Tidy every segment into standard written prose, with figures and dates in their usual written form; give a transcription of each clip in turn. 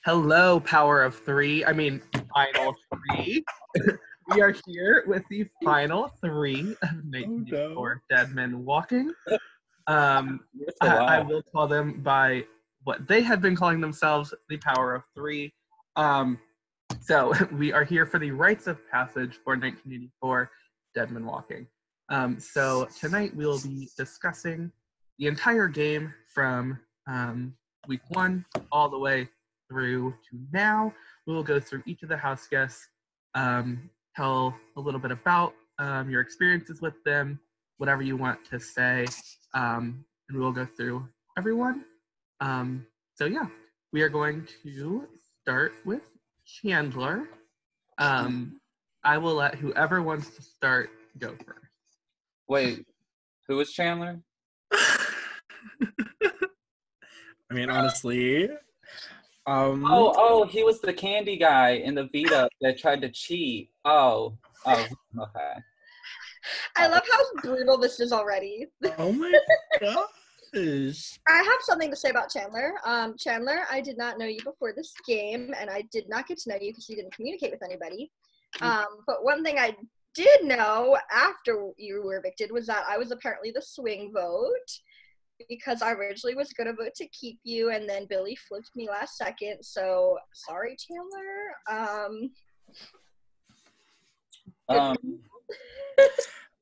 Hello, Power of Three. Final Three. We are here with the final three of 1984 Dead Men Walking. I will call them by what they have been calling themselves, the Power of Three. So we are here for the rites of passage for 1984 Dead Men Walking. So tonight we will be discussing the entire game from week 1 all the way through to now. We will go through each of the house guests, tell a little bit about your experiences with them, whatever you want to say, and we will go through everyone. So yeah, we are going to start with Chandler. I will let whoever wants to start go first. Wait, who is Chandler? Honestly. He was the candy guy in the Vita that tried to cheat. Okay. I love how brutal this is already. Oh my gosh. I have something to say about Chandler. Chandler, I did not know you before this game, and I did not get to know you because you didn't communicate with anybody. But one thing I did know after you were evicted was that I was apparently the swing vote, because I originally was going to vote to keep you, and then Billy flipped me last second, so sorry, Chandler.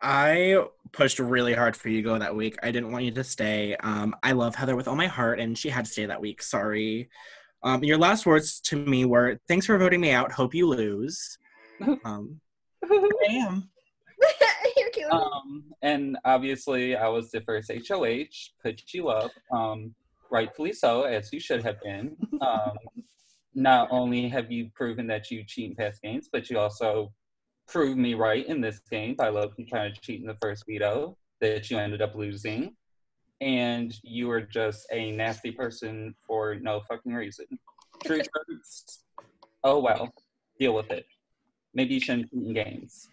I pushed really hard for you to go that week. I didn't want you to stay. I love Heather with all my heart, and she had to stay that week. Sorry. Your last words to me were, thanks for voting me out. Hope you lose. I am. You're cute. And obviously I was the first HOH, put you up, rightfully so, as you should have been. Not only have you proven that you cheat in past games, but you also proved me right in this game by Loki trying to cheat in the first veto that you ended up losing. And you were just a nasty person for no fucking reason. Truth hurts. Oh well, deal with it. Maybe you shouldn't cheat in games.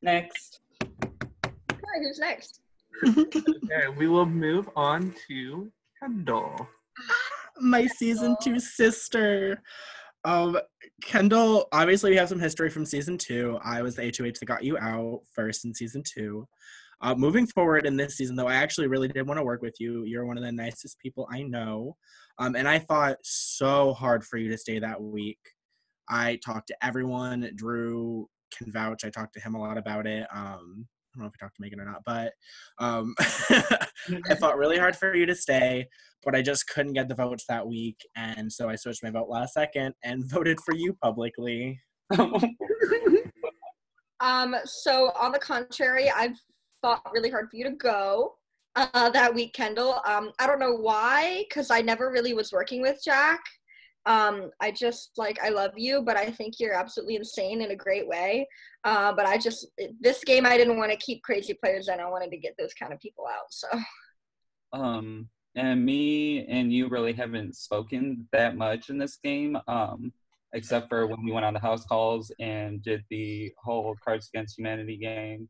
Next. Hi, who's next? Okay, we will move on to Kendall. My season 2 sister. Kendall, obviously we have some history from season 2. I was the HOH that got you out first in season 2. Moving forward in this season, though, I actually really did want to work with you. You're one of the nicest people I know. And I fought so hard for you to stay that week. I talked to everyone. Drew can vouch. I talked to him a lot about it. I don't know if I talked to Megan or not, but I fought really hard for you to stay, but I just couldn't get the votes that week, and so I switched my vote last second and voted for you publicly. So on the contrary, I've fought really hard for you to go that week, Kendall. I don't know why, because I never really was working with Jack. I just, I love you, but I think you're absolutely insane in a great way. But this game, I didn't want to keep crazy players in. I wanted to get those kind of people out, so. And me and you really haven't spoken that much in this game, except for when we went on the house calls and did the whole Cards Against Humanity game.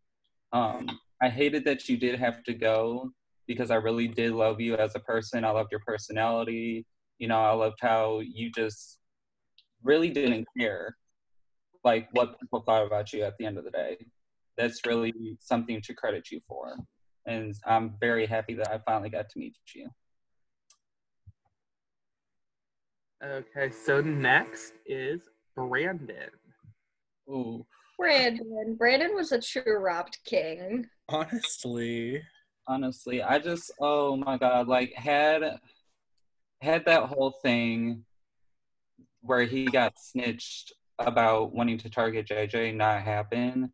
I hated that you did have to go, because I really did love you as a person. I loved your personality. I loved how you just really didn't care, what people thought about you at the end of the day. That's really something to credit you for. And I'm very happy that I finally got to meet you. Okay, so next is Brandon. Ooh. Brandon was a true robbed king. Honestly, I just, oh my God, had that whole thing where he got snitched about wanting to target JJ not happen,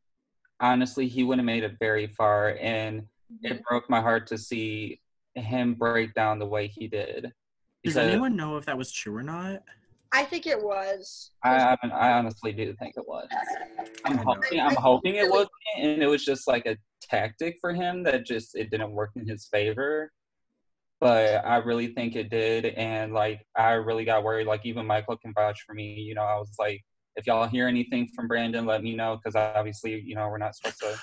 honestly, he would have made it very far, and it broke my heart to see him break down the way he did. Does anyone know if that was true or not? I think it was. I honestly do think it was. I'm hoping it wasn't, and it was just a tactic for him that it didn't work in his favor. But I really think it did, and I really got worried. Even Michael can vouch for me. I was if y'all hear anything from Brandon, let me know, because obviously, we're not supposed to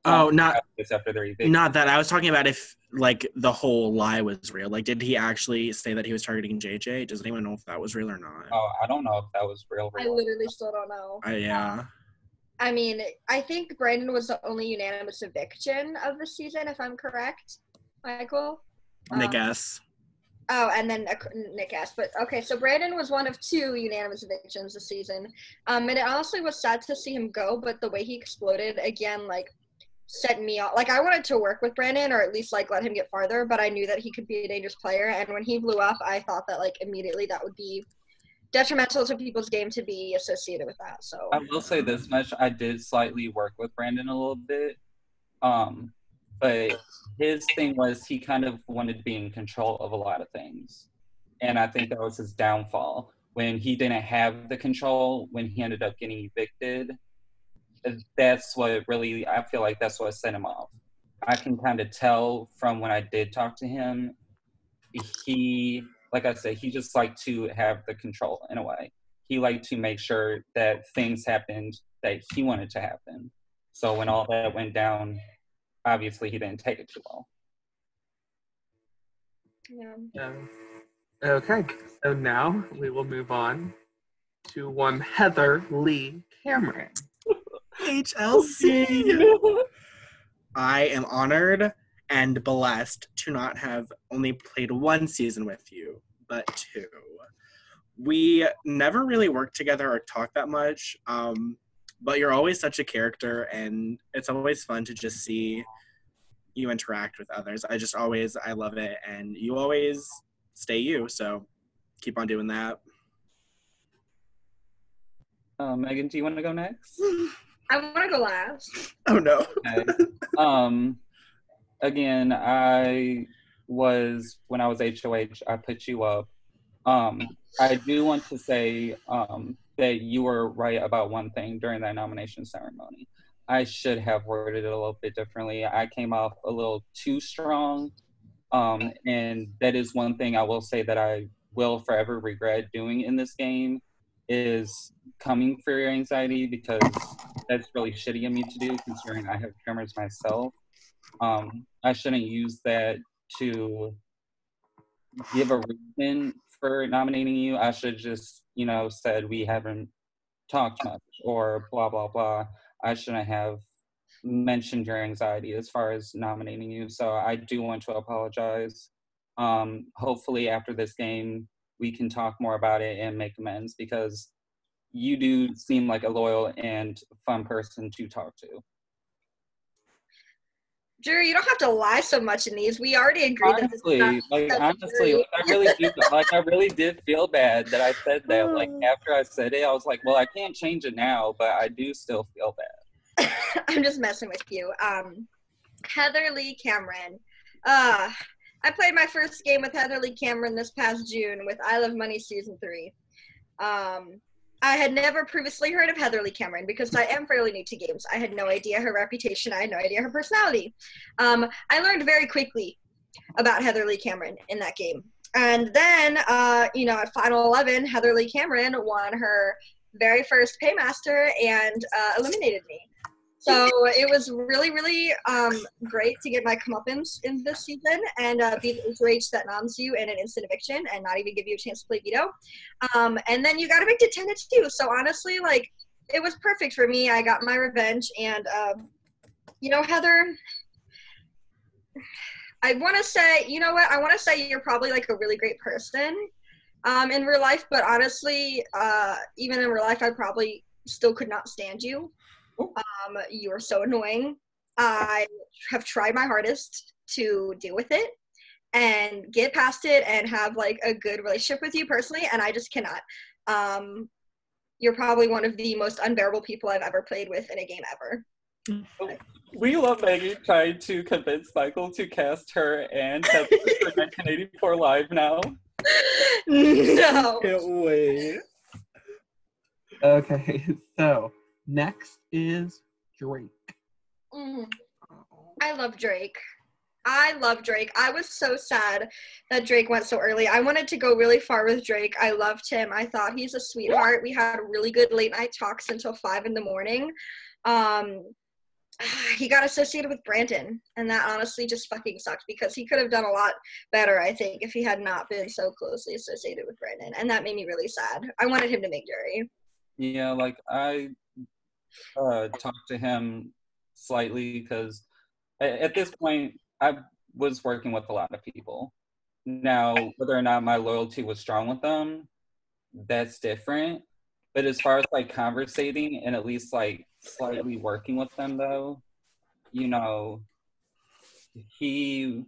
Oh, not after their eviction. Not that. I was talking about if, like, the whole lie was real. Like, did he actually say that he was targeting JJ? Does anyone know if that was real or not? Oh, I don't know if that was real. I literally still don't know. Yeah. I mean, I think Brandon was the only unanimous eviction of the season, if I'm correct, Michael. Nick S. Oh, and then Nick S. But okay, so Brandon was one of 2 unanimous evictions this season. And it honestly was sad to see him go, but the way he exploded again, like, set me off. Like, I wanted to work with Brandon, or at least, like, let him get farther, but I knew that he could be a dangerous player. And when he blew up, I thought that, like, immediately that would be detrimental to people's game to be associated with that. So I will say this much: I did slightly work with Brandon a little bit, but his thing was he kind of wanted to be in control of a lot of things, and I think that was his downfall when he didn't have the control. When he ended up getting evicted, that's what really, I feel like that's what set him off. I can kind of tell from when I did talk to him, he, like I said, he just liked to have the control in a way. He liked to make sure that things happened that he wanted to happen. So when all that went down, obviously he didn't take it too well. yeah. Okay, so now we will move on to one Heather Lee Cameron. HLC. I am honored and blessed to not have only played 1 season with you, but 2. We never really worked together or talked that much, but you're always such a character, and it's always fun to just see you interact with others. I love it, and you always stay you, so keep on doing that. Megan, do you want to go next? I want to go last. Oh, no. Okay. Again, when I was HOH, I put you up. I do want to say that you were right about one thing during that nomination ceremony. I should have worded it a little bit differently. I came off a little too strong, and that is one thing I will say that I will forever regret doing in this game, is coming for your anxiety, because that's really shitty of me to do, considering I have tremors myself. I shouldn't use that to give a reason for nominating you. I should just, said we haven't talked much or blah, blah, blah. I shouldn't have mentioned your anxiety as far as nominating you. So I do want to apologize. Hopefully after this game, we can talk more about it and make amends, because you do seem like a loyal and fun person to talk to. Drew, you don't have to lie so much in these. We already agreed that this is I really did feel bad that I said that. Like, after I said it, I was like, well, I can't change it now, but I do still feel bad. I'm just messing with you. Heather Lee Cameron. I played my first game with Heather Lee Cameron this past June with I Love Money Season 3. I had never previously heard of Heather Lee Cameron because I am fairly new to games. I had no idea her reputation. I had no idea her personality. I learned very quickly about Heather Lee Cameron in that game. And then, at Final 11, Heather Lee Cameron won her very first Paymaster and eliminated me. So it was really, really great to get my comeuppance in this season and be the HOH that noms you in an instant eviction and not even give you a chance to play veto. And then you got evicted 10-2. So honestly, like, it was perfect for me. I got my revenge. And, Heather, I want to say, you know what? I want to say you're probably, like, a really great person in real life. But honestly, even in real life, I probably still could not stand you. You are so annoying. I have tried my hardest to deal with it and get past it and have like a good relationship with you personally, and I just cannot. You're probably one of the most unbearable people I've ever played with in a game ever. We love Maggie trying to convince Michael to cast her and Heather for 1984 Live now. No. Can't wait. Okay, so next is Drake. I love Drake. I was so sad that Drake went so early. I wanted to go really far with Drake. I loved him. I thought he's a sweetheart. We had really good late night talks until 5 a.m. he got associated with Brandon, and that honestly just fucking sucks because he could have done a lot better, I think, if he had not been so closely associated with Brandon, and that made me really sad. I wanted him to make jury. Yeah, like I talked to him slightly because at this point I was working with a lot of people. Now, whether or not my loyalty was strong with them, that's different. But as far as like conversating and at least like slightly working with them though, you know, he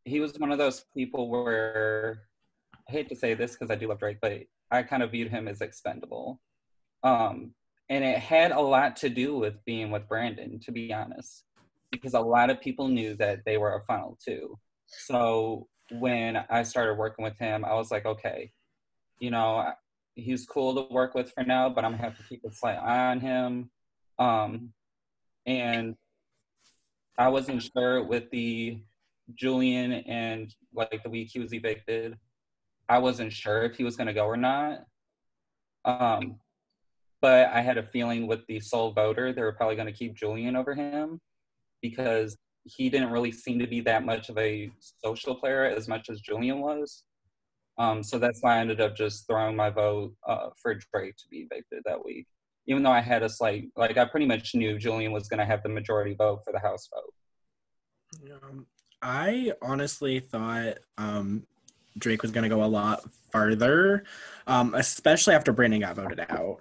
was one of those people where I hate to say this because I do love Drake, but I kind of viewed him as expendable. And it had a lot to do with being with Brandon, to be honest, because a lot of people knew that they were a funnel too. So when I started working with him, I was like, okay, you know, he's cool to work with for now, but I'm gonna have to keep a slight eye on him. And I wasn't sure with the Julian and like the week he was evicted, I wasn't sure if he was gonna go or not. But I had a feeling with the sole voter, they were probably gonna keep Julian over him because he didn't really seem to be that much of a social player as much as Julian was. So that's why I ended up just throwing my vote for Drake to be evicted that week. Even though I had a slight, like I pretty much knew Julian was going to have the majority vote for the House vote. I honestly thought Drake was going to go a lot farther, especially after Brandon got voted out.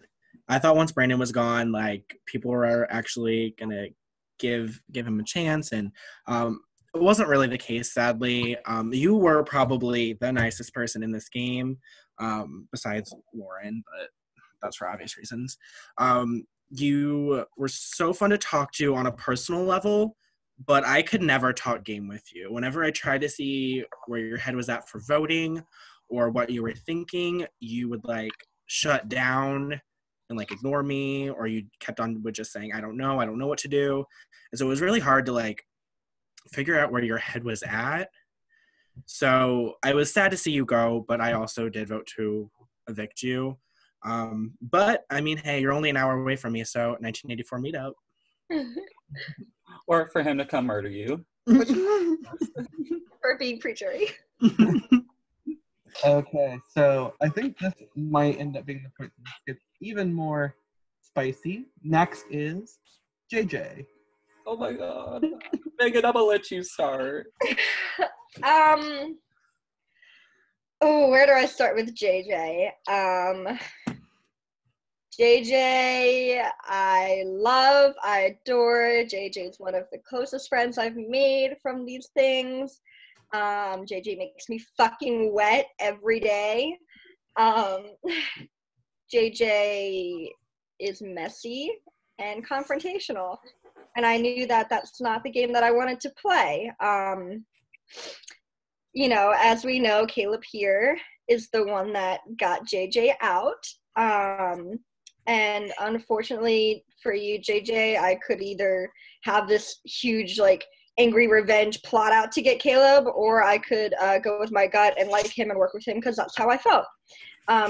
I thought once Brandon was gone, like people were actually going to give him a chance, and it wasn't really the case, sadly. You were probably the nicest person in this game, besides Lauren, but that's for obvious reasons. You were so fun to talk to on a personal level, but I could never talk game with you. Whenever I tried to see where your head was at for voting or what you were thinking, you would like shut down and like ignore me, or you kept on with just saying, I don't know what to do. And so it was really hard to like figure out where your head was at. So I was sad to see you go, but I also did vote to evict you. But I mean, hey, you're only an hour away from me, so 1984 meetup. Or for him to come murder you. For being pre-jury. Okay, so I think this might end up being the point that gets even more spicy. Next is JJ. Oh my god. Megan, I'm gonna let you start. Where do I start with JJ? JJ, I love, I adore. JJ's one of the closest friends I've made from these things. JJ makes me fucking wet every day. JJ is messy and confrontational. And I knew that that's not the game that I wanted to play. You know, as we know, Caleb here is the one that got JJ out. And unfortunately for you, JJ, I could either have this huge, like, angry revenge plot out to get Caleb, or I could go with my gut and like him and work with him because that's how I felt.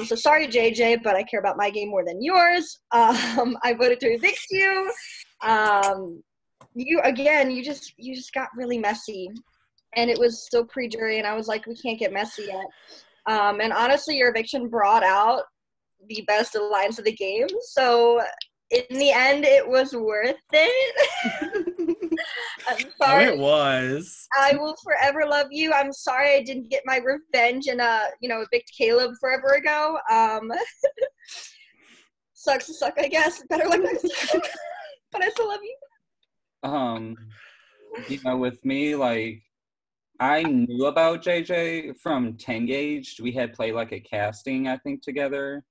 So sorry, JJ, but I care about my game more than yours. I voted to evict you. You just got really messy, and it was still pre-jury, and I was like, we can't get messy yet. And honestly, your eviction brought out the best alliance of the game, so in the end, it was worth it. I'm sorry. Oh, it was. I will forever love you. I'm sorry I didn't get my revenge and evict Caleb forever ago. Sucks to suck, I guess. Better luck next time. But I still love you. With me, like, I knew about JJ from 10 Gauge. We had played like a casting, I think, together.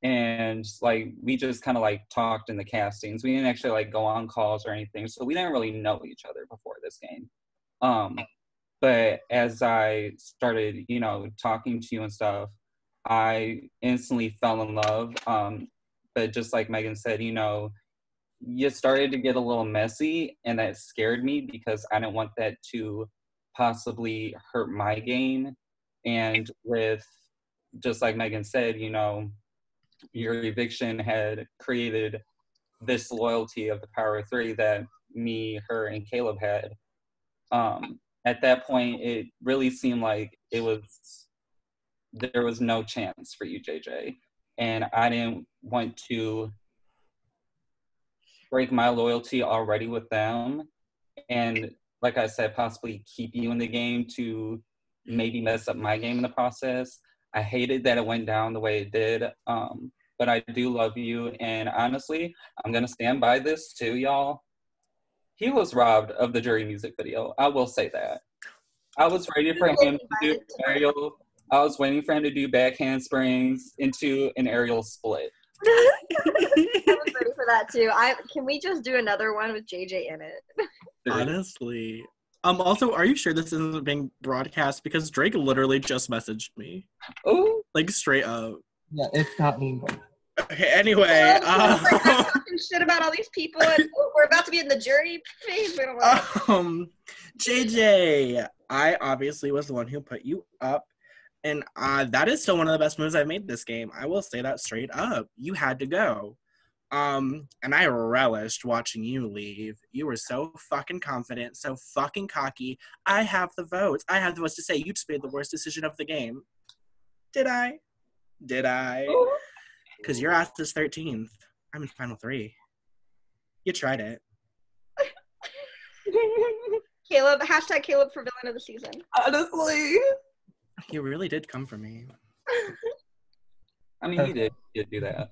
And like we just kind of like talked in the castings. We didn't actually like go on calls or anything, so we didn't really know each other before this game. But as I started, talking to you and stuff, I instantly fell in love. But just like Megan said, you started to get a little messy, and that scared me because I didn't want that to possibly hurt my game. And with, just like Megan said, your eviction had created this loyalty of the power of three that me, her, and Caleb had. At that point, it really seemed like there was no chance for you, JJ. And I didn't want to break my loyalty already with them. And like I said, possibly keep you in the game to maybe mess up my game in the process. I hated that it went down the way it did. But I do love you. And honestly, I'm going to stand by this too, y'all. He was robbed of the jury music video. I will say that. I was ready for him to do aerial. I was waiting for him to do back handsprings into an aerial split. I was ready for that too. Can we just do another one with JJ in it? Honestly. Also, are you sure this isn't being broadcast? Because Drake literally just messaged me. Oh, like straight up. Yeah, it's not me. Okay, anyway. Talking shit about all these people, and we're about to be in the jury phase. JJ, I obviously was the one who put you up, and that is still one of the best moves I've made this game. I will say that straight up. You had to go. And I relished watching you leave. You were so fucking confident, so fucking cocky. I have the votes. I have the votes to say you just made the worst decision of the game. Did I? Because your ass is 13th. I'm in final 3. You tried it. Caleb, hashtag Caleb for villain of the season. Honestly. You really did come for me. I mean, you did do that.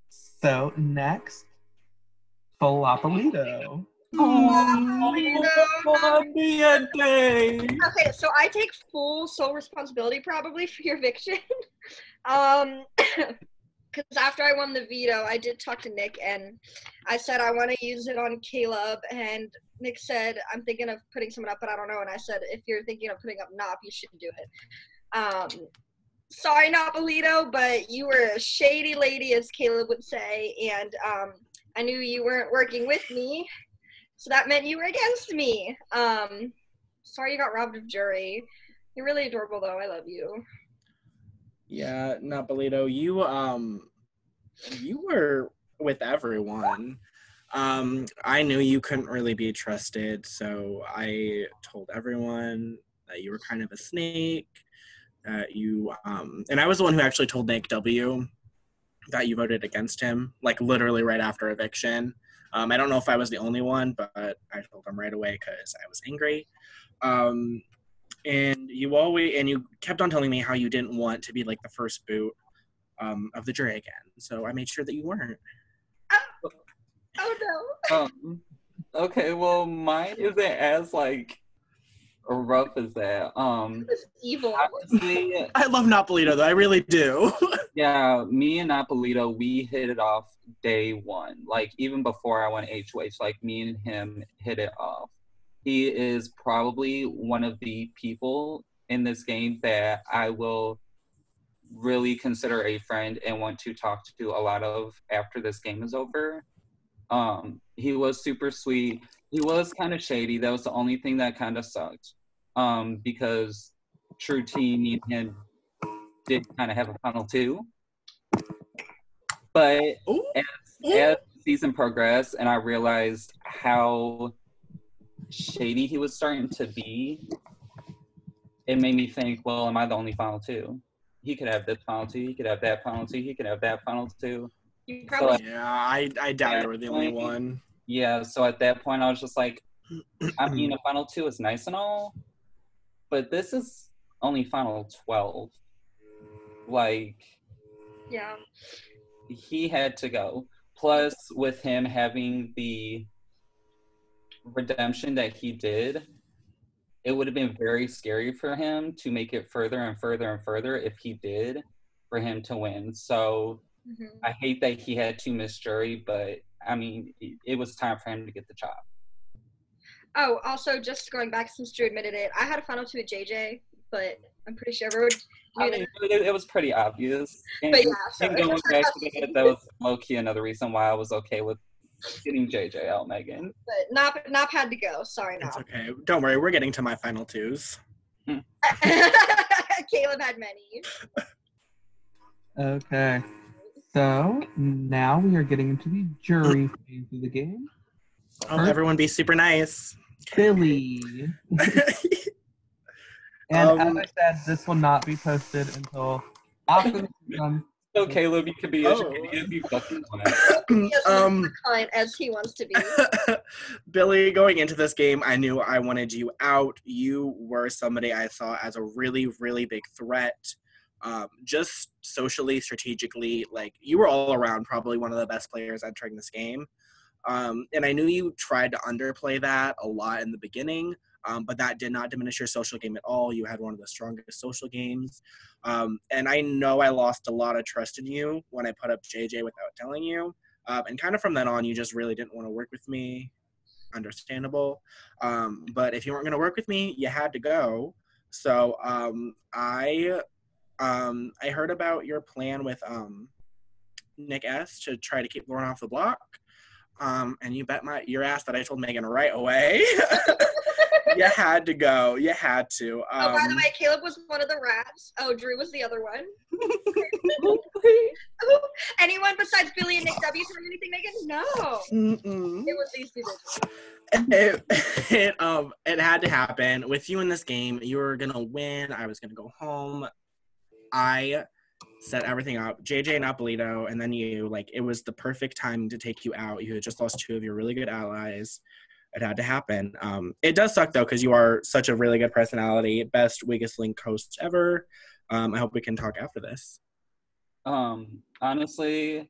So next, Falopolito. Okay, so I take full sole responsibility probably for your eviction. Because after I won the veto, I did talk to Nick and I said I want to use it on Caleb, and Nick said I'm thinking of putting someone up, but I don't know. And I said if you're thinking of putting up Nop, you should do it. Sorry, Napolito, but you were a shady lady, as Caleb would say, and I knew you weren't working with me, so that meant you were against me. Sorry you got robbed of jury. You're really adorable, though. I love you. Yeah, Napolito, you were with everyone. I knew you couldn't really be trusted, so I told everyone that you were kind of a snake. And I was the one who actually told Nick W that you voted against him, like literally right after eviction. I don't know if I was the only one, but I told him right away because I was angry. And you kept on telling me how you didn't want to be like the first boot of the jury again. So I made sure that you weren't. Oh no. Okay, well, mine isn't as like rough as that. It's evil. Honestly, I love Napolito though. I really do. Yeah, me and Napolito, we hit it off day one. Like even before I went HOH, like me and him hit it off. He is probably one of the people in this game that I will really consider a friend and want to talk to a lot of after this game is over. He was super sweet. He was kind of shady. That was the only thing that kind of sucked. Because True T, me and him did kind of have a funnel too. But as the season progressed and I realized how shady he was starting to be, it made me think, well, am I the only funnel too? He could have this funnel too. He could have that funnel too. He could have that funnel too. Yeah, I doubt you were the only one. Yeah, so at that point I was just like, I mean, a funnel 2 is nice and all, but this is only final 12. Like, Yeah. he had to go. Plus, with him having the redemption that he did, it would have been very scary for him to make it further and further and further if he did, for him to win. So I hate that he had to miss jury, but I mean, it was time for him to get the chop. Oh, also, just going back since Drew admitted it, I had a final 2 with JJ, but I'm pretty sure everyone knew that. It was pretty obvious. And, But yeah, so and going back to that was low-key another reason why I was okay with getting JJ out, Megan. But Nop had to go. Sorry, It's Nop. okay. Don't worry. We're getting to my final 2s. Caleb had many. Okay. So now we are getting into the jury phase of the game. Oh, everyone be super nice. Billy. And as I said, this will not be posted until after the season. So Caleb, you can be as shady as you fucking want. As he wants to be. Billy, going into this game, I knew I wanted you out. You were somebody I saw as a really, really big threat. Just socially, strategically, like you were all around probably one of the best players entering this game. And I knew you tried to underplay that a lot in the beginning, but that did not diminish your social game at all. You had one of the strongest social games. And I know I lost a lot of trust in you when I put up JJ without telling you. And kind of from then on, you just really didn't want to work with me. Understandable. But if you weren't going to work with me, you had to go. So I heard about your plan with Nick S to try to keep Lauren off the block. And you bet your ass that I told Megan right away. You had to go. You had to. Oh, by the way, Caleb was one of the rats. Oh, Drew was the other one. Anyone besides Billy and Nick W said anything, Megan? No. Mm-mm. It was these two. It had to happen. With you in this game, you were gonna win. I was gonna go home. I set everything up. JJ and Apolito, and then you. Like, it was the perfect time to take you out. You had just lost two of your really good allies. It had to happen. It does suck, though, because you are such a really good personality. Best Weakest Link host ever. I hope we can talk after this. Honestly,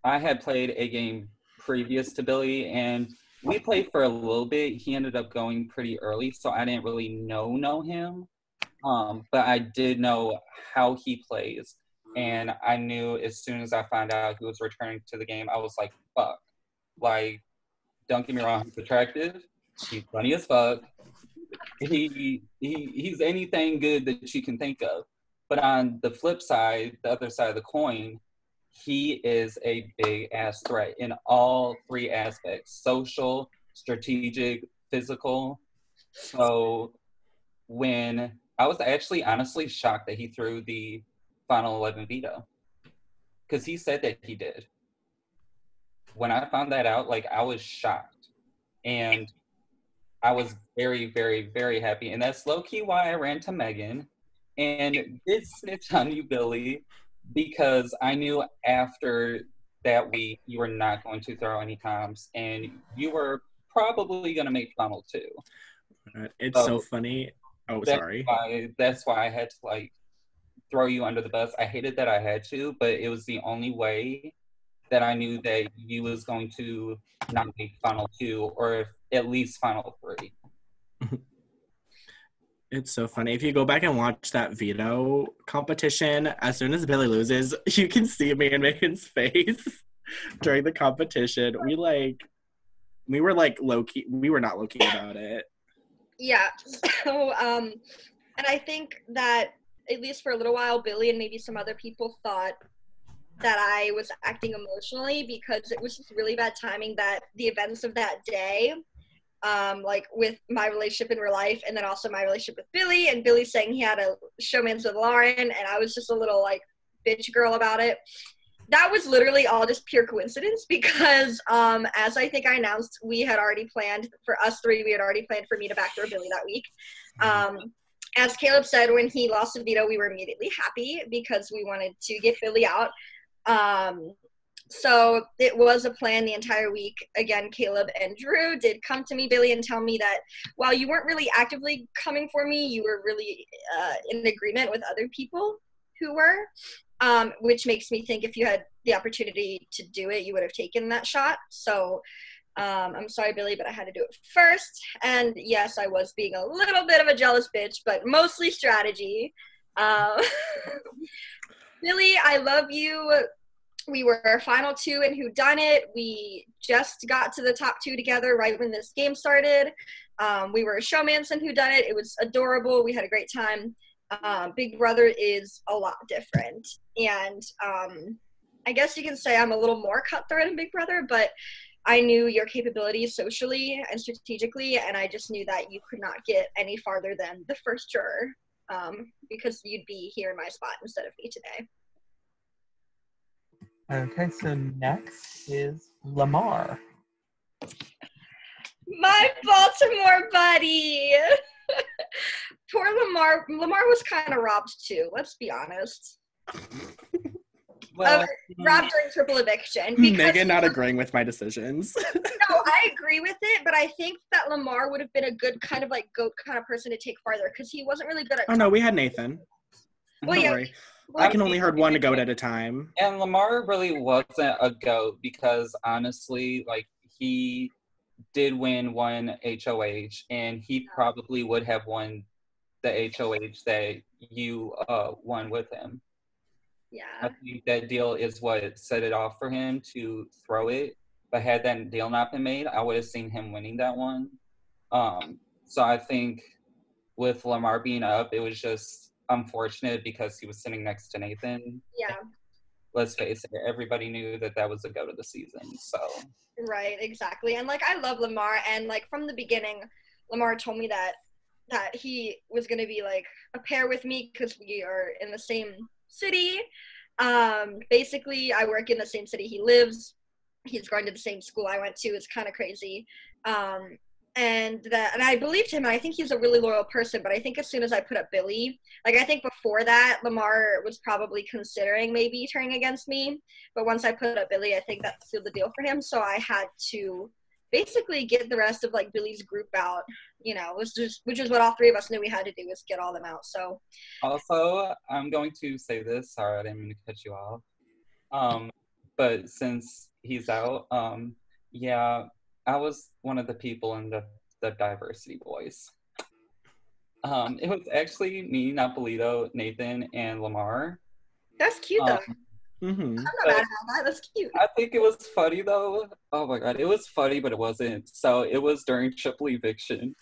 I had played a game previous to Billy, and we played for a little bit. He ended up going pretty early, so I didn't really know him. But I did know how he plays. And I knew as soon as I found out he was returning to the game, I was like, fuck. Like, don't get me wrong, he's attractive. He's funny as fuck. He's anything good that you can think of. But on the flip side, the other side of the coin, he is a big-ass threat in all three aspects: social, strategic, physical. So when I was actually honestly shocked that he threw the Final 11 veto, because he said that he did. When I found that out, like, I was shocked. And I was very, very, very happy. And that's low-key why I ran to Megan and did snitch on you, Billy, because I knew after that week you were not going to throw any comms, and you were probably going to make Final 2. It's so funny. Oh, sorry. That's why I had to, like, throw you under the bus. I hated that I had to, but it was the only way that I knew that you was going to not make Final 2 or at least Final 3. It's so funny. If you go back and watch that veto competition, as soon as Billy loses, you can see me and Megan's face during the competition. We were like low-key. We were not low-key about it. Yeah. So, and I think that at least for a little while, Billy and maybe some other people thought that I was acting emotionally because it was just really bad timing that the events of that day, like with my relationship in real life and then also my relationship with Billy, and Billy saying he had a showmance with Lauren, and I was just a little like bitch girl about it. That was literally all just pure coincidence because as I think I announced, we had already planned for us three, we had already planned for me to backdoor Billy that week. As Caleb said, when he lost the veto, we were immediately happy because we wanted to get Billy out. So it was a plan the entire week. Again, Caleb and Drew did come to me, Billy, and tell me that while you weren't really actively coming for me, you were really in agreement with other people who were, which makes me think if you had the opportunity to do it, you would have taken that shot. So I'm sorry, Billy, but I had to do it first. And yes, I was being a little bit of a jealous bitch, but mostly strategy. Billy, I love you. We were Final 2 in Whodunit. We just got to the top 2 together right when this game started. We were showmance in Whodunit. It was adorable. We had a great time. Big Brother is a lot different. And I guess you can say I'm a little more cutthroat in Big Brother, but I knew your capabilities socially and strategically, and I just knew that you could not get any farther than the first juror. Because you'd be here in my spot instead of me today. Okay, so next is Lamar. My Baltimore buddy. Poor Lamar. Lamar was kind of robbed too. Let's be honest. Well, Robbed during triple eviction. Because Megan not agreeing with my decisions. No, I agree with it, but I think that Lamar would have been a good kind of like GOAT kind of person to take farther because he wasn't really good at. Oh no, we had Nathan. Well, Don't yeah. worry. I can only herd one GOAT at a time. And Lamar really wasn't a GOAT because honestly, like he did win one HOH and he probably would have won the HOH that you won with him. Yeah. I think that deal is what set it off for him to throw it. But had that deal not been made, I would have seen him winning that one. So I think with Lamar being up, it was just unfortunate because he was sitting next to Nathan. Yeah. Let's face it, everybody knew that that was the GOAT of the season. So. Right, exactly. And like I love Lamar, and like from the beginning, Lamar told me that he was gonna be like a pair with me because we are in the same city. Basically, I work in the same city he lives. He's going to the same school I went to. It's kind of crazy. And I believed him, and I think he's a really loyal person, but I think as soon as I put up Billy, like I think before that, Lamar was probably considering maybe turning against me, but once I put up Billy, I think that sealed the deal for him, so I had to basically get the rest of like Billy's group out, you know, which is what all three of us knew we had to do, was get all them out, so. Also, I'm going to say this, sorry, I didn't mean to cut you off, but since he's out, yeah, I was one of the people in the diversity boys. It was actually me, Napolito, Nathan, and Lamar. That's cute though. Mm-hmm. I'm not mad about that. That's cute. I think it was funny though. Oh my god, it was funny, but it wasn't. So it was during triple eviction.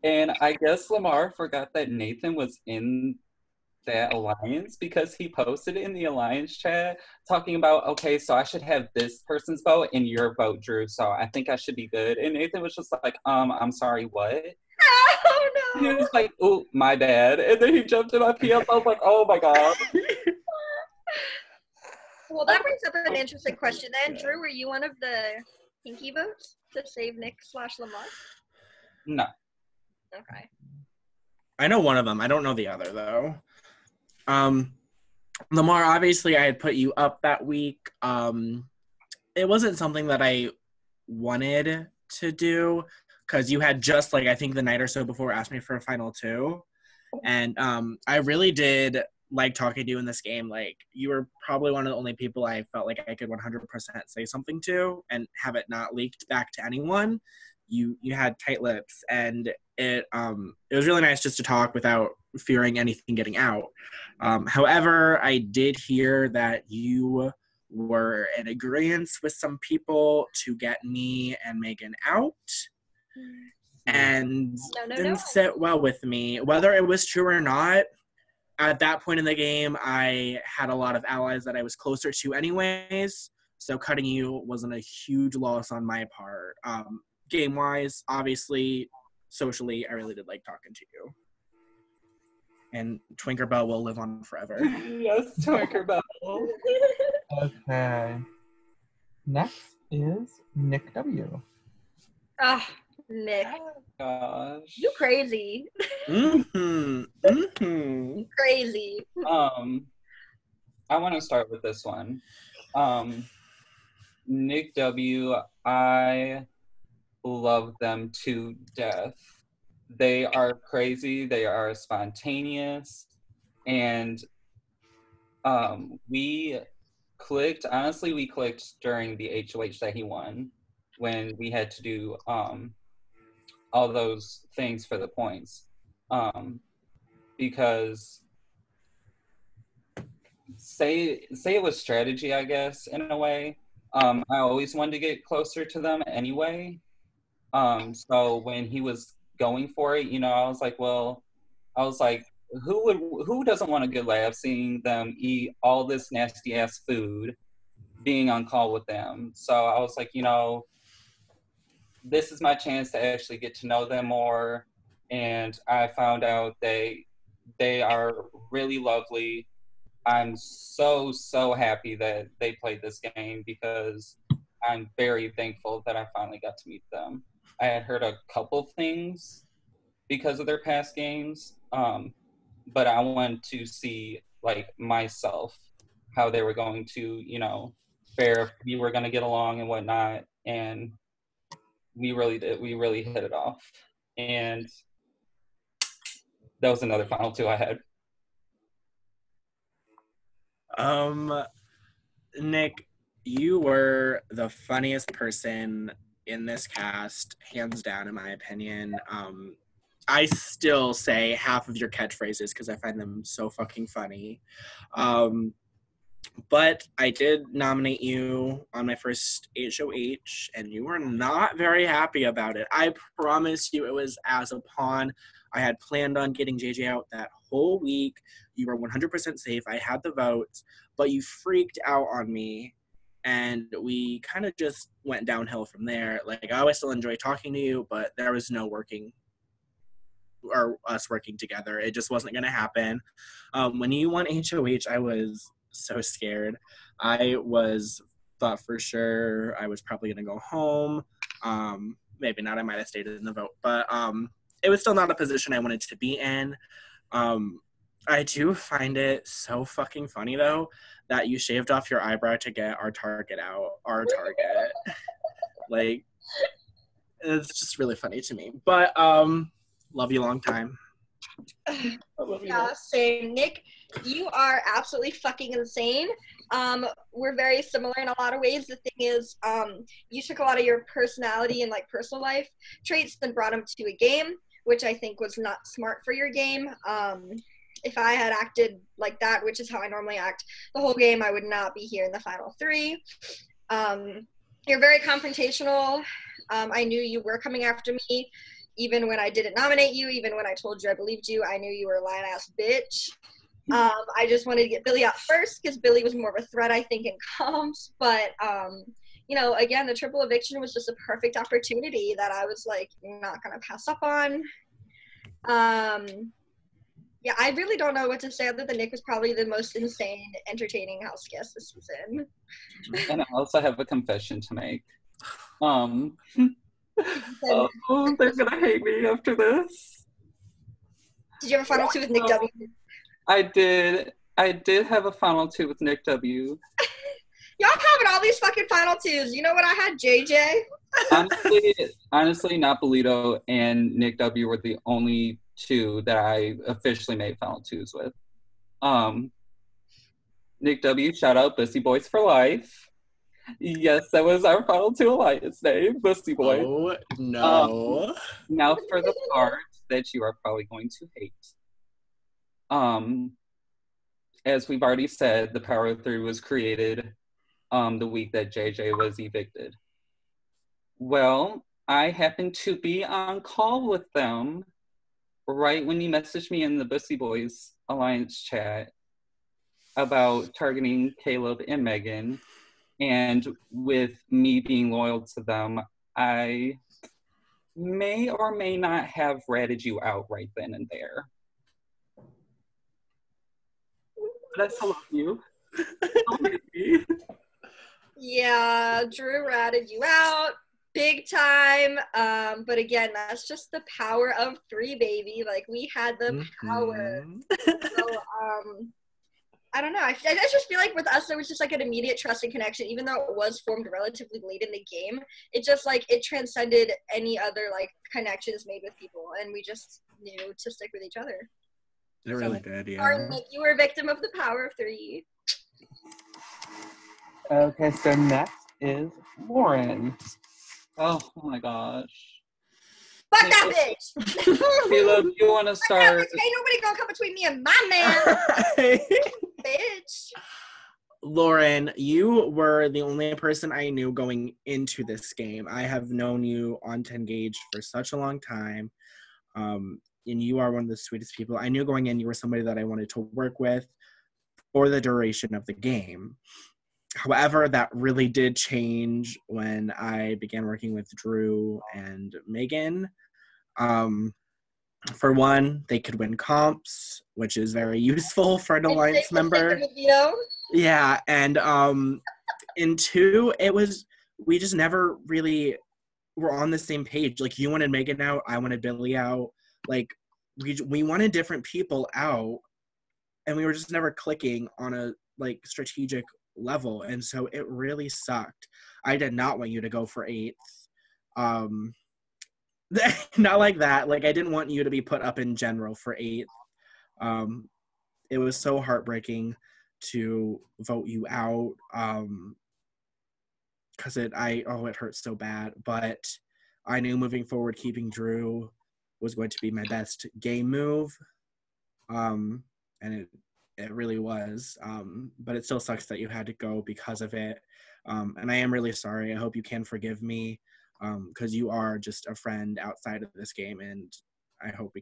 And I guess Lamar forgot that Nathan was in that alliance because he posted in the alliance chat talking about, okay, so I should have this person's vote and your vote, Drew, so I think I should be good. And Nathan was just like, I'm sorry, what? Oh no. He was like, oh, my bad. And then he jumped in my PS. I was like, oh my god. Well, that brings up an interesting question then. Drew, were you one of the pinky votes to save Nick/Lamar? No. Okay. I know one of them. I don't know the other though. Lamar, obviously I had put you up that week. It wasn't something that I wanted to do because you had just like, I think the night or so before asked me for a final two. And I really did like talking to you in this game. Like you were probably one of the only people I felt like I could 100% say something to and have it not leaked back to anyone. You had tight lips, and it was really nice just to talk without fearing anything getting out. However, I did hear that you were in agreement with some people to get me and Megan out, and didn't sit well with me. Whether it was true or not, at that point in the game, I had a lot of allies that I was closer to anyways, so cutting you wasn't a huge loss on my part. Game-wise, obviously, socially, I really did like talking to you. And Twinkerbell will live on forever. Yes, Twinkerbell. Okay. Next is Nick W. Oh, Nick. Oh, gosh. You crazy. Mm-hmm. Mm-hmm. You crazy. I want to start with this one. Nick W, I love them to death. They are crazy, they are spontaneous, and we clicked during the HOH that he won when we had to do all those things for the points, because say it was strategy, I guess, in a way. I always wanted to get closer to them anyway. So when he was going for it, you know, I was like, who doesn't want a good laugh seeing them eat all this nasty ass food, being on call with them? So I was like, you know, this is my chance to actually get to know them more. And I found out they are really lovely. I'm so happy that they played this game because I'm very thankful that I finally got to meet them. I had heard a couple things because of their past games, but I wanted to see like myself how they were going to, fare, if we were going to get along and whatnot, and we really did. We really hit it off, and that was another final two I had. Nick, you were the funniest person in this cast, hands down, in my opinion. I still say half of your catchphrases because I find them so fucking funny. But I did nominate you on my first HOH, and you were not very happy about it. I promise you it was as upon. I had planned on getting JJ out that whole week. You were 100% safe. I had the votes, but you freaked out on me, and we kind of just went downhill from there. Like, I always still enjoy talking to you, but there was no working or us working together. It just wasn't going to happen. When you won HOH, I was so scared. I thought for sure I was probably going to go home. Maybe not. I might have stayed in the vote, but it was still not a position I wanted to be in. I do find it so fucking funny, though, that you shaved off your eyebrow to get our target out. Our target. Like, it's just really funny to me. But love you long time. I love you. Same. Nick, you are absolutely fucking insane. We're very similar in a lot of ways. The thing is, you took a lot of your personality and like personal life traits and brought them to a game, which I think was not smart for your game. If I had acted like that, which is how I normally act the whole game, I would not be here in the final three. You're very confrontational. I knew you were coming after me. Even when I didn't nominate you, even when I told you I believed you, I knew you were a lying-ass bitch. I just wanted to get Billy out first because Billy was more of a threat, I think, in comps. But, again, the triple eviction was just a perfect opportunity that I was, like, not going to pass up on. Yeah, I really don't know what to say other than Nick was probably the most insane, entertaining house guest this season. And I also have a confession to make. Oh, they're gonna hate me after this. Did you have a final two with Nick W? I did have a final two with Nick W. Y'all having all these fucking final twos. You know what? I had JJ. honestly, Napolito and Nick W were the only two that I officially made final twos with. Nick W, shout out Bussy Boys for Life. Yes, that was our final two alliance name, Bussy Boys. Oh, no. Now for the part that you are probably going to hate. As we've already said, the Power of Three was created the week that JJ was evicted. Well, I happened to be on call with them right when you messaged me in the Bussy Boys Alliance chat about targeting Caleb and Megan. And with me being loyal to them, I may or may not have ratted you out right then and there. But I still love you. Don't hate me. Yeah, Drew ratted you out big time. But again, that's just the power of three, baby. Like, we had the power. So, I don't know. I just feel like with us, there was just like an immediate trust and connection, even though it was formed relatively late in the game. It just like, it transcended any other like connections made with people, and we just knew to stick with each other. It really did, yeah. Sorry, Nick, you were a victim of the power of three. Okay, so next is Lauren. Oh my gosh. Fuck that bitch! Caleb, you want to start? Ain't nobody gonna come between me and my man. Bitch. Lauren, you were the only person I knew going into this game. I have known you on 10 Gauge for such a long time. And you are one of the sweetest people. I knew going in you were somebody that I wanted to work with for the duration of the game. However, that really did change when I began working with Drew and Megan. For one, they could win comps, which is very useful for an alliance member. Yeah, and in two, we just never really were on the same page. Like, you wanted Megan out, I wanted Billy out. Like, we wanted different people out, and we were just never clicking on a like strategic level, and so it really sucked. I did not want you to go for 8th. Not like that. Like, I didn't want you to be put up in general for 8th. It was so heartbreaking to vote you out, because it hurts so bad. But I knew moving forward, keeping Drew was going to be my best game move, and it really was. But it still sucks that you had to go because of it. And I am really sorry. I hope you can forgive me, because you are just a friend outside of this game, and I hope you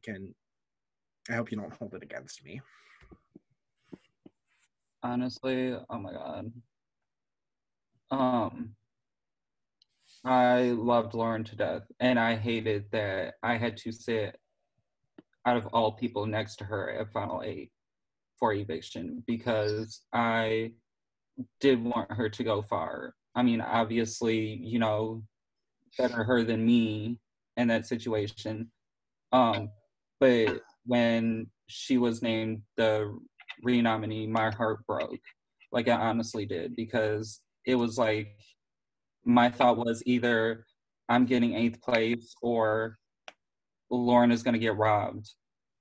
don't hold it against me. Honestly, oh my god. I loved Lauren to death, and I hated that I had to sit out of all people next to her at Final 8 for eviction, because I did want her to go far. I mean, obviously, better her than me in that situation. But when she was named the re-nominee, my heart broke. Like, it honestly did, because it was like, my thought was either I'm getting 8th place or Lauren is going to get robbed.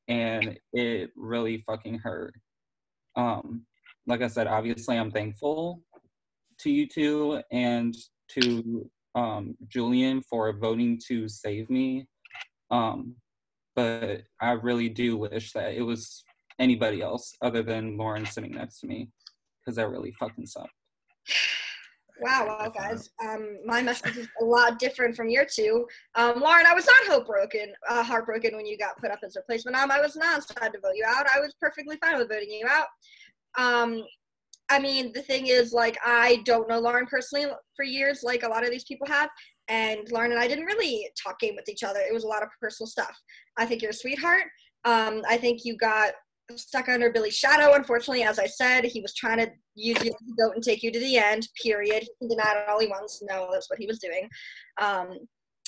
And it really fucking hurt. Like I said, obviously I'm thankful to you two and to Julian for voting to save me. But I really do wish that it was anybody else other than Lauren sitting next to me, because that really fucking sucked. Wow, guys. My message is a lot different from your two. Lauren, I was not heartbroken when you got put up as replacement. I was not sad to vote you out. I was perfectly fine with voting you out. I mean, the thing is, like, I don't know Lauren personally for years, like a lot of these people have, and Lauren and I didn't really talk game with each other. It was a lot of personal stuff. I think you're a sweetheart. I think you got stuck under Billy's shadow, unfortunately. As I said, he was trying to use you as a goat and take you to the end, period. He can deny it all he wants. No, that's what he was doing. And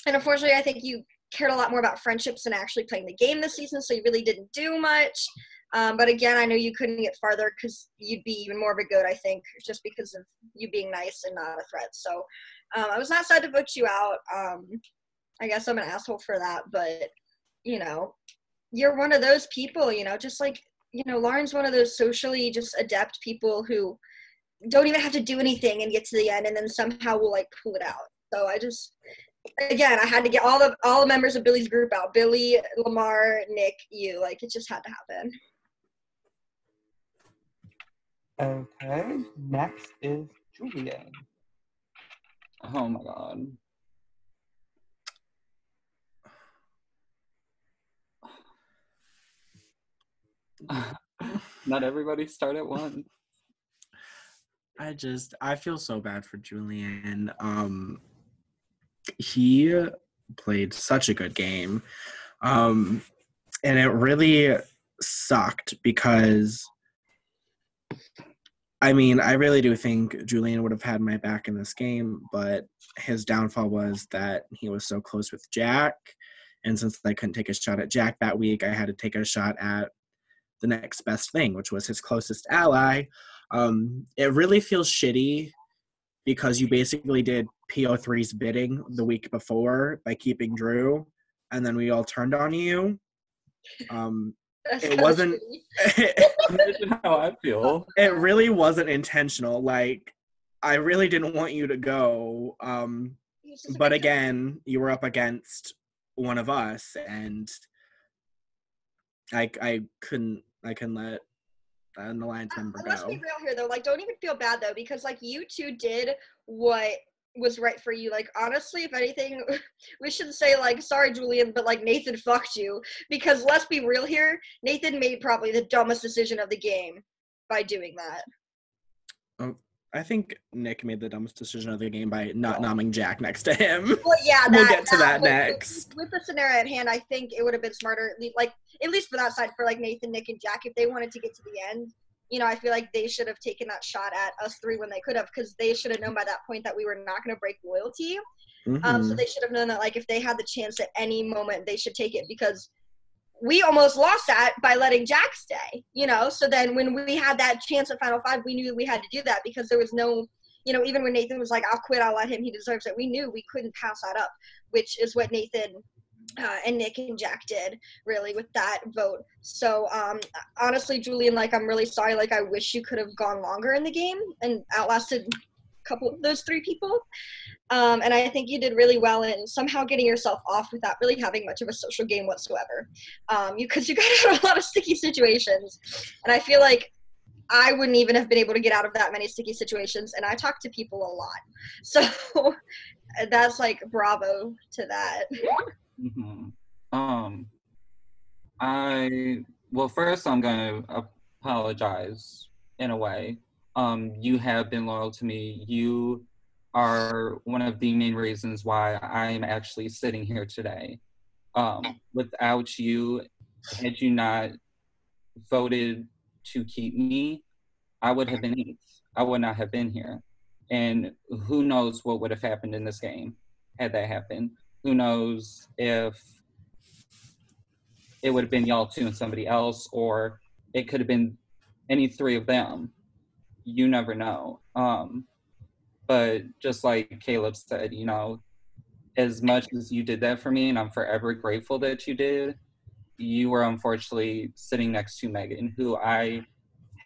unfortunately, I think you cared a lot more about friendships than actually playing the game this season, so you really didn't do much. But again, I know you couldn't get farther because you'd be even more of a goat, I think, just because of you being nice and not a threat. So I was not sad to vote you out. I guess I'm an asshole for that, but, you're one of those people, just like, Lauren's one of those socially just adept people who don't even have to do anything and get to the end and then somehow will, like, pull it out. So I had to get all the members of Billy's group out. Billy, Lamar, Nick, you. Like, it just had to happen. Okay, next is Julian. Oh my god. Not everybody start at once. I feel so bad for Julian. He played such a good game. And it really sucked because, I mean, I really do think Julian would have had my back in this game, but his downfall was that he was so close with Jack. And since I couldn't take a shot at Jack that week, I had to take a shot at the next best thing, which was his closest ally. It really feels shitty because you basically did PO3's bidding the week before by keeping Drew, and then we all turned on you. It wasn't how I feel. It really wasn't intentional. Like, I really didn't want you to go. But again, you were up against one of us, and I couldn't let an alliance member go. Let's be real here, though. Like, don't even feel bad, though, because, like, you two did what was right for you. Like, honestly, if anything, we should say, like, sorry, Julian, but, like, Nathan fucked you. Because let's be real here, Nathan made probably the dumbest decision of the game by doing that. Oh, I think Nick made the dumbest decision of the game by not nomming Jack next to him. Well, yeah, We'll get to that next. With the scenario at hand, I think it would have been smarter, like at least for that side, for like Nathan, Nick, and Jack, if they wanted to get to the end. I feel like they should have taken that shot at us three when they could have, because they should have known by that point that we were not going to break loyalty. Mm-hmm. So they should have known that, like, if they had the chance at any moment, they should take it, because we almost lost that by letting Jack stay, So then when we had that chance at Final Five, we knew we had to do that, because there was no, even when Nathan was like, I'll quit, I'll let him, he deserves it. We knew we couldn't pass that up, which is what Nathan and Nick and Jack did, really, with that vote. So honestly, Julian, like, I'm really sorry. Like, I wish you could have gone longer in the game and outlasted a couple of those three people. And I think you did really well in somehow getting yourself off without really having much of a social game whatsoever. Because you got out of a lot of sticky situations. And I feel like I wouldn't even have been able to get out of that many sticky situations. And I talk to people a lot. So that's like, bravo to that. Mm-hmm. Well, first I'm going to apologize in a way. You have been loyal to me. You are one of the main reasons why I'm actually sitting here today. Without you, had you not voted to keep me, I would have been 8th. I would not have been here. And who knows what would have happened in this game had that happened. Who knows if it would have been y'all two and somebody else, or it could have been any three of them. You never know. But just like Caleb said, as much as you did that for me, and I'm forever grateful that you did, you were unfortunately sitting next to Megan, who I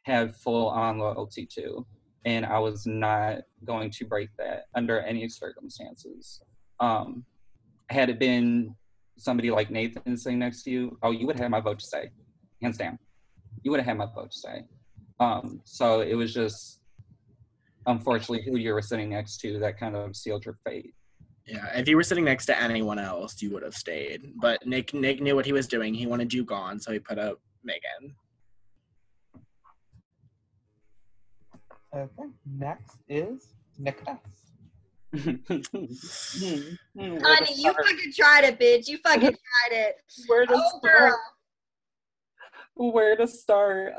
have full-on loyalty to, and I was not going to break that under any circumstances. Had it been somebody like Nathan sitting next to you, you would have my vote to say, hands down. You would have had my vote to say. So it was just, unfortunately, who you were sitting next to that kind of sealed your fate. Yeah, if you were sitting next to anyone else, you would have stayed. But Nick knew what he was doing. He wanted you gone, so he put up Megan. Okay, next is Nick S. Honey, you fucking tried it, bitch. You fucking tried it. Where to start? Where to start?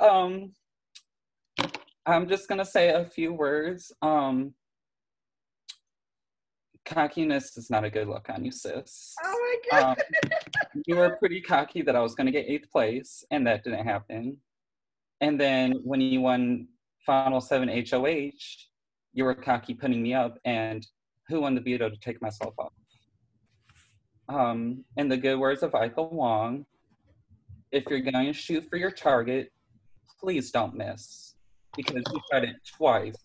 I'm just gonna say a few words. Cockiness is not a good look on you, sis. Oh my god. You were pretty cocky that I was gonna get 8th place, and that didn't happen. And then when you won Final 7 HOH, you were cocky putting me up, and who won the veto to take myself off? In the good words of Ika Wong, if you're going to shoot for your target, please don't miss. Because you tried it twice,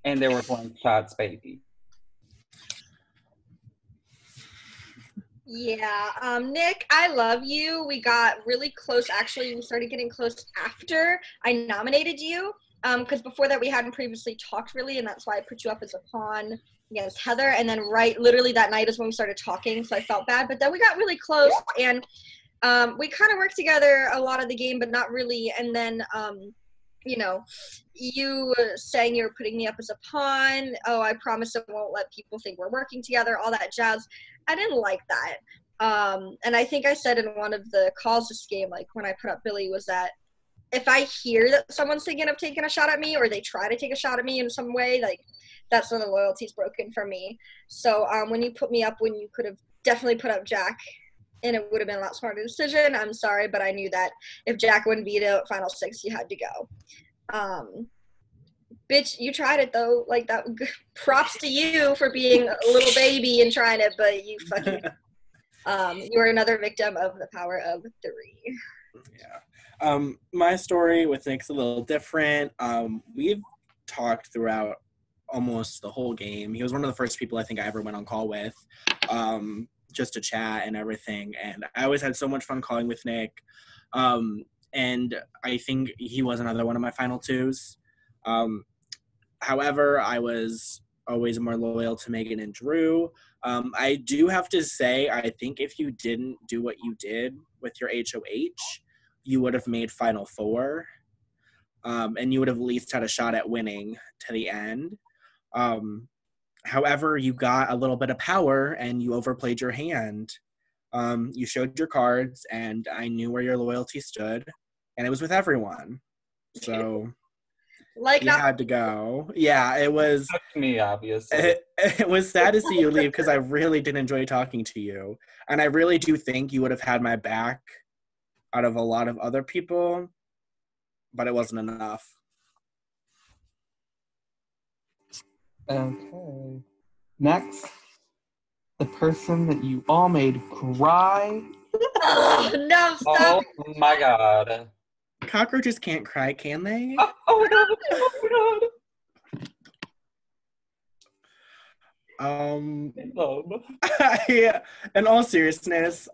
and they were blank shots, baby. Yeah, Nick, I love you. We got really close. Actually, we started getting close after I nominated you. Because before that, we hadn't previously talked really, and that's why I put you up as a pawn against Heather. And then literally that night is when we started talking, so I felt bad. But then we got really close, and we kind of worked together a lot of the game, but not really. And then, you saying you were putting me up as a pawn. Oh, I promise I won't let people think we're working together, all that jazz. I didn't like that. And I think I said in one of the calls this game, like when I put up Billy, was that if I hear that someone's thinking of taking a shot at me, or they try to take a shot at me in some way, like that's when the loyalty's broken for me. So when you put me up, when you could have definitely put up Jack, and it would have been a lot smarter decision, I'm sorry, but I knew that if Jack wouldn't veto at Final 6, you had to go. Bitch, you tried it though. Like that. Props to you for being a little baby and trying it, but you fucking. You are another victim of the power of 3. Yeah. My story with Nick's a little different. We've talked throughout almost the whole game. He was one of the first people I think I ever went on call with, just to chat and everything. And I always had so much fun calling with Nick. And I think he was another one of my final 2s. However, I was always more loyal to Megan and Drew. I do have to say, I think if you didn't do what you did with your HOH, you would have made Final 4. and you would have at least had a shot at winning to the end. However, you got a little bit of power and you overplayed your hand. You showed your cards, and I knew where your loyalty stood, and it was with everyone. So Like you had to go. Yeah, it was me, obviously. It was sad to see you leave because I really did enjoy talking to you, and I really do think you would have had my back out of a lot of other people, but it wasn't enough. Okay. Next, the person that you all made cry. Oh, no, stop. Oh my god. Cockroaches can't cry, can they? Oh my god. Oh my god. In all seriousness,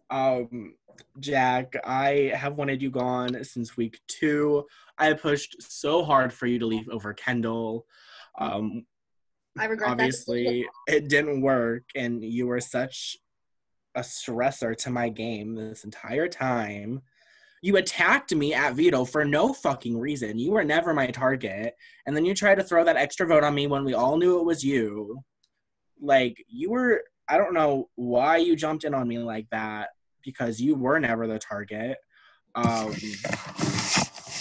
Jack, I have wanted you gone since week 2. I pushed so hard for you to leave over Kendall. I regret Obviously, it didn't work, and you were such a stressor to my game this entire time. You attacked me at veto for no fucking reason. You were never my target, and then you tried to throw that extra vote on me when we all knew it was you. Like, you were, I don't know why you jumped in on me like that, because you were never the target.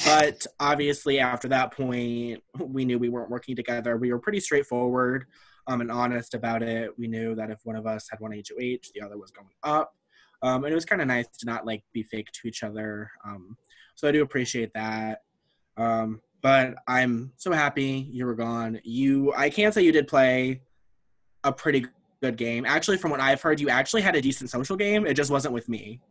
But obviously after that point, we knew we weren't working together. We were pretty straightforward and honest about it. We knew that if one of us had one HOH, the other was going up. And it was kind of nice to not like be fake to each other. So I do appreciate that. But I'm so happy you were gone. I can't say you did play a pretty good game. Actually, from what I've heard, you actually had a decent social game. It just wasn't with me.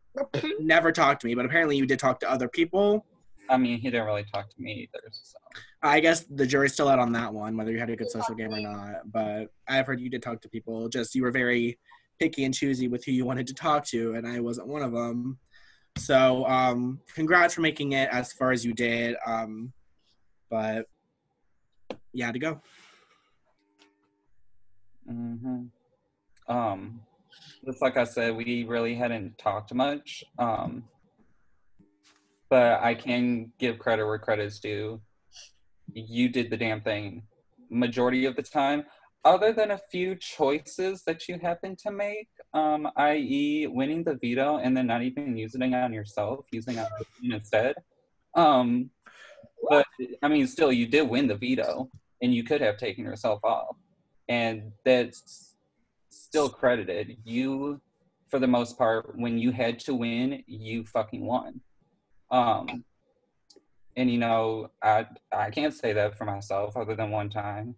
Never talked to me, but apparently you did talk to other people. I mean, he didn't really talk to me either, so. I guess the jury's still out on that one, whether you had a good social game or not. But I've heard you did talk to people. Just you were very picky and choosy with who you wanted to talk to, and I wasn't one of them. So congrats for making it as far as you did. But you had to go. Mm-hmm. Just like I said, we really hadn't talked much. But I can give credit where credit's due. You did the damn thing majority of the time, other than a few choices that you happened to make, i.e. winning the veto and then not even using it on yourself, using it on instead. But, I mean, still, you did win the veto, and you could have taken yourself off. And that's still credited. You, for the most part, when you had to win, you fucking won. And you know, I can't say that for myself other than one time.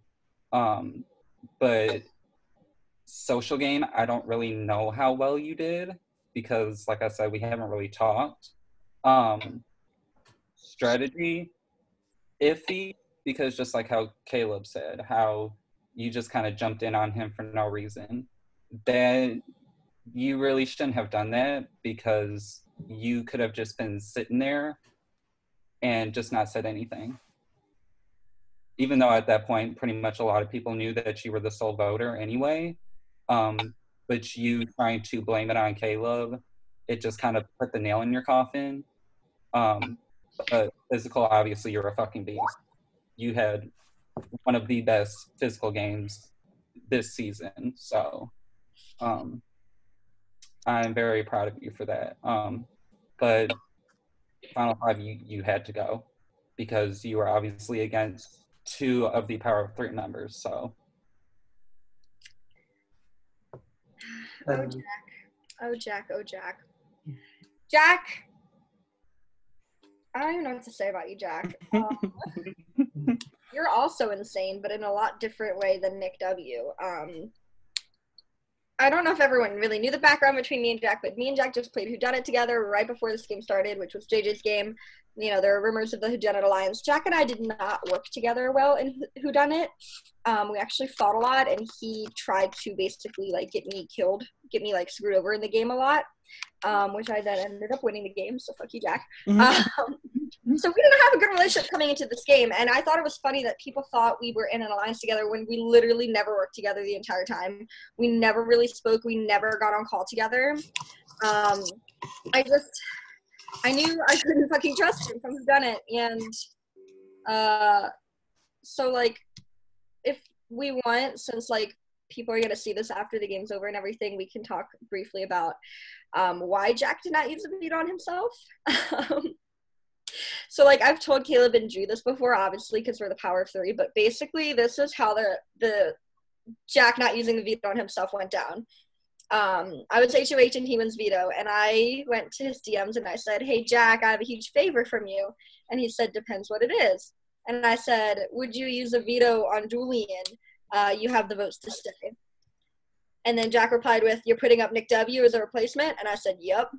But social game, I don't really know how well you did because, like I said, we haven't really talked. Strategy, iffy, because just like how Caleb said, how you just kind of jumped in on him for no reason. That you really shouldn't have done that because you could have just been sitting there and just not said anything. Even though at that point, pretty much a lot of people knew that you were the sole voter anyway. But you trying to blame it on Caleb, it just kind of put the nail in your coffin. But physical, obviously, you're a fucking beast. You had one of the best physical games this season. So I'm very proud of you for that. But Final 5, you had to go because you were obviously against 2 of the power of 3 members. So. Oh, Jack. Oh, Jack. Oh, Jack. Jack! I don't even know what to say about you, Jack. You're also insane, but in a lot different way than Nick W. I don't know if everyone really knew the background between me and Jack, but me and Jack just played Whodunit together right before this game started, which was JJ's game. You know, there are rumors of the Whodunit Alliance. Jack and I did not work together well in Whodunit. We actually fought a lot, and he tried to basically, like, get me killed, get me, like, screwed over in the game a lot, which I then ended up winning the game, so fuck you, Jack. So we didn't have a good relationship coming into this game, and I thought it was funny that people thought we were in an alliance together when we literally never worked together the entire time. We never really spoke. We never got on call together. I knew I couldn't fucking trust him from Whodunit, and So, like, if we want, since, like, people are going to see this after the game's over and everything, we can talk briefly about why Jack did not use a veto on himself. So, like, I've told Caleb and Drew this before, obviously, because we're the power of three, but basically this is how the Jack not using the veto on himself went down. I was HOH in Heeman's veto, and I went to his DMs and I said, hey, Jack, I have a huge favor from you. And he said, depends what it is. And I said, would you use a veto on Julian? You have the votes to stay. And then Jack replied with, you're putting up Nick W. as a replacement? And I said, yep.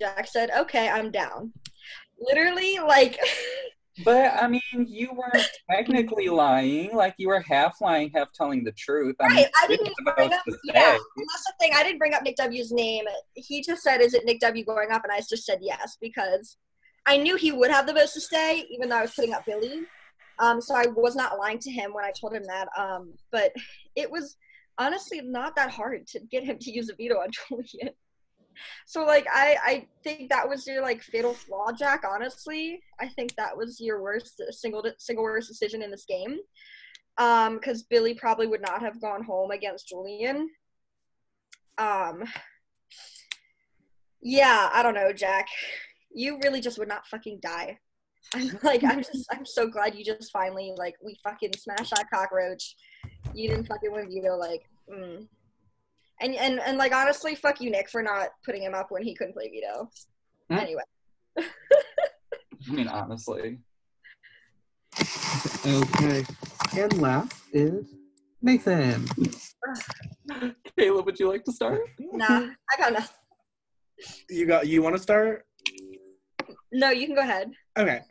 Jack said, okay, I'm down. Literally, like... But, I mean, you weren't technically lying. Like, you were half lying, half telling the truth. Right, I didn't bring up... Yeah, that's the thing. I didn't bring up Nick W's name. He just said, is it Nick W going up? And I just said yes, because I knew he would have the votes to stay, even though I was putting up Billy. So I was not lying to him when I told him that. But it was honestly not that hard to get him to use a veto on Julian. So, like, I think that was your, like, fatal flaw, Jack, honestly. I think that was your single worst decision in this game. Because Billy probably would not have gone home against Julian. Yeah, I don't know, Jack. You really just would not fucking die. I'm so glad you just finally, like, we fucking smashed that cockroach. You didn't fucking win veto, like, And like, honestly, fuck you, Nick, for not putting him up when he couldn't play veto. Anyway. I mean, honestly. Okay. And last is Nathan. Caleb, would you like to start? Nah, I got nothing. You want to start? No, you can go ahead. Okay.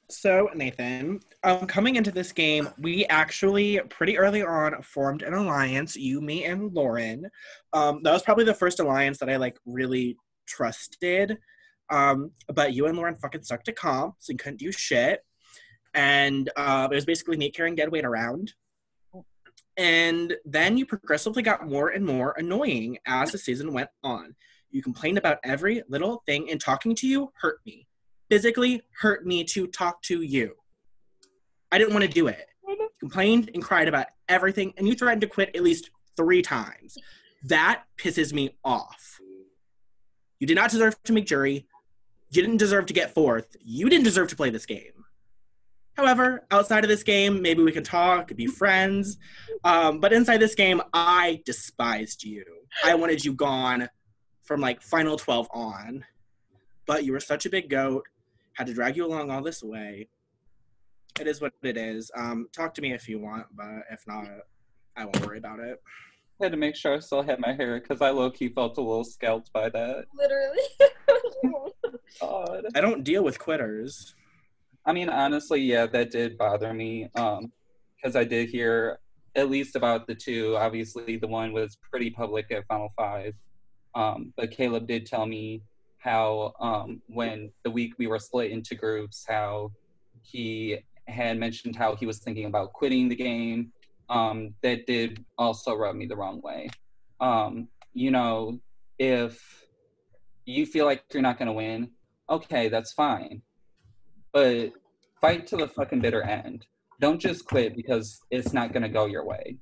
So Nathan, coming into this game, we actually pretty early on formed an alliance, you, me, and Lauren. That was probably the first alliance that I like really trusted. But you and Lauren fucking stuck to comps and couldn't do shit. And it was basically me carrying deadweight around. And then you progressively got more and more annoying as the season went on. You complained about every little thing, and talking to you hurt me. Physically hurt me to talk to you. I didn't want to do it. You complained and cried about everything, and you threatened to quit at least 3 times. That pisses me off. You did not deserve to make jury. You didn't deserve to get 4th. You didn't deserve to play this game. However, outside of this game, maybe we can talk, be friends. But inside this game, I despised you. I wanted you gone from, like, Final 12 on. But you were such a big goat. Had to drag you along all this way. It is what it is. Talk to me if you want, but if not, I won't worry about it. I had to make sure I still had my hair because I low-key felt a little scalped by that. Literally. God. I don't deal with quitters. I mean, honestly, yeah, that did bother me because I did hear at least about the 2. Obviously, the one was pretty public at Final 5. But Caleb did tell me how when the week we were split into groups, how he had mentioned how he was thinking about quitting the game. That did also rub me the wrong way. You know, if you feel like you're not going to win, okay, that's fine. But fight to the fucking bitter end. Don't just quit because it's not going to go your way.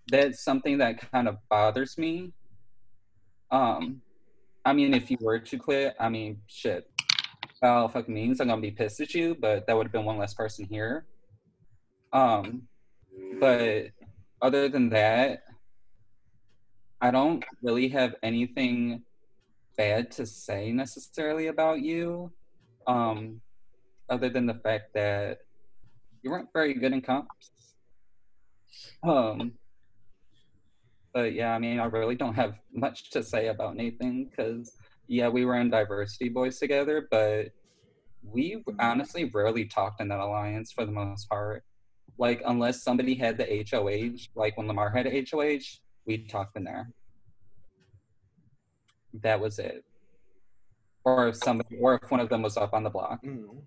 That's something that kind of bothers me. I mean, if you were to quit, I mean, shit. Well, fucking means I'm gonna be pissed at you, but that would have been one less person here. But other than that, I don't really have anything bad to say necessarily about you. Other than the fact that you weren't very good in comps. But yeah, I mean, I really don't have much to say about Nathan because, yeah, we were in Diversity Boys together, but we honestly rarely talked in that alliance for the most part. Like, unless somebody had the HOH, like when Lamar had a HOH, we talked in there. That was it. Or if one of them was up on the block,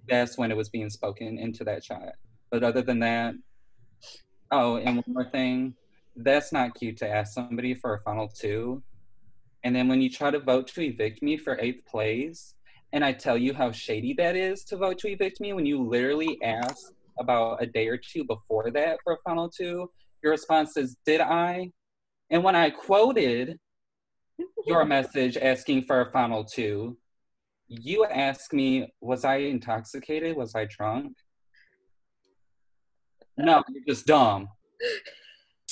that's when it was being spoken into that chat. But other than that, oh, and one more thing. That's not cute to ask somebody for a Final 2. And then when you try to vote to evict me for 8th place, And I tell you how shady that is to vote to evict me when you literally asked about a day or two before that for a final two. Your response is, did I? And when I quoted your message asking for a final two, you asked me, was I intoxicated? Was I drunk? No, you're just dumb.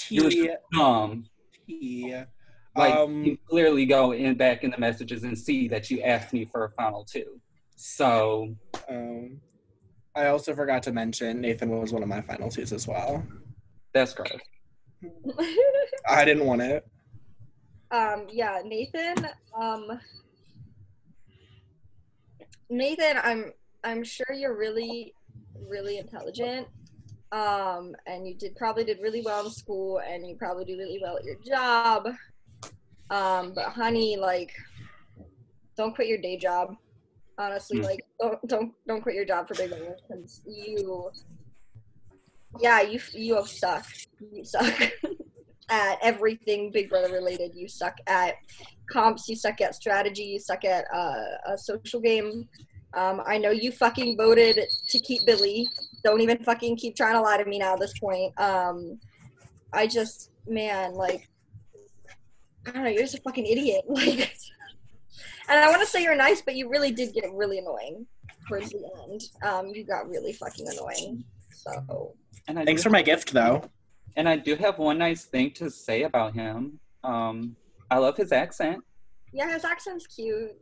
You're just dumb. Like, you clearly go back in the messages and see that you asked me for a final two. So. I also forgot to mention Nathan was one of my final twos as well. That's gross. I didn't want it. Yeah, Nathan, I'm sure you're really, really intelligent. And you probably did really well in school, and you probably do really well at your job. But honey, like, don't quit your day job. Honestly, like, don't quit your job for Big Brother, because you suck. You suck at everything Big Brother related. You suck at comps. You suck at strategy. You suck at a social game. I know you fucking voted to keep Billy. Don't even fucking keep trying to lie to me now at this point. I just, man, like, I don't know, you're just a fucking idiot. Like, and I want to say you're nice, but you really did get really annoying towards the end. You got really fucking annoying. So. Thanks for my gift, though. And I do have one nice thing to say about him. I love his accent. Yeah, his accent's cute.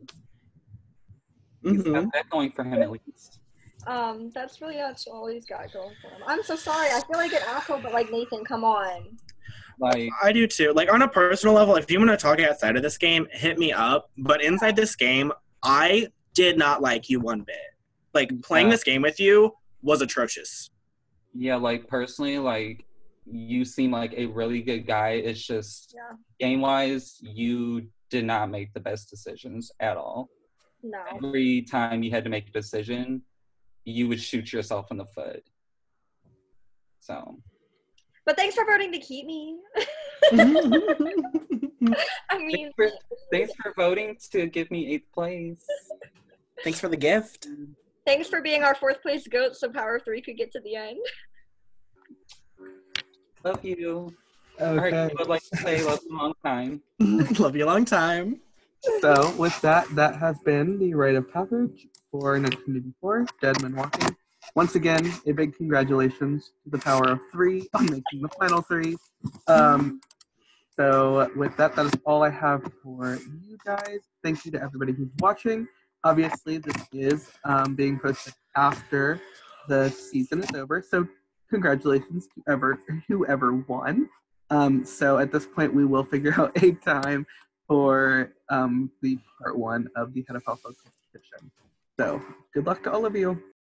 He's got that going for him, at least. That's all he's got going for him. I'm so sorry. I feel like an asshole, but like, Nathan, come on. Like, I do too. Like, on a personal level, if you want to talk outside of this game, hit me up. But inside this game, I did not like you one bit. Like, playing this game with you was atrocious. Yeah, like, personally, like, you seem like a really good guy. It's just, game-wise, you did not make the best decisions at all. No. Every time you had to make a decision, you would shoot yourself in the foot. So. But thanks for voting to keep me. I mean, thanks for voting to give me 8th place. Thanks for the gift. Thanks for being our 4th place goat so Power of 3 could get to the end. Love you. Okay. All right, I would like to say love you a long time. Love you a long time. So with that has been the rite of passage for 1984, Dead Men Walking. Once again, a big congratulations to the Power of 3 on making the final 3. So with that is all I have for you guys. Thank you to everybody who's watching. Obviously, this is being posted after the season is over, so congratulations to whoever won. So at this point, we will figure out a time for the part 1 of the Head of Household competition. So good luck to all of you.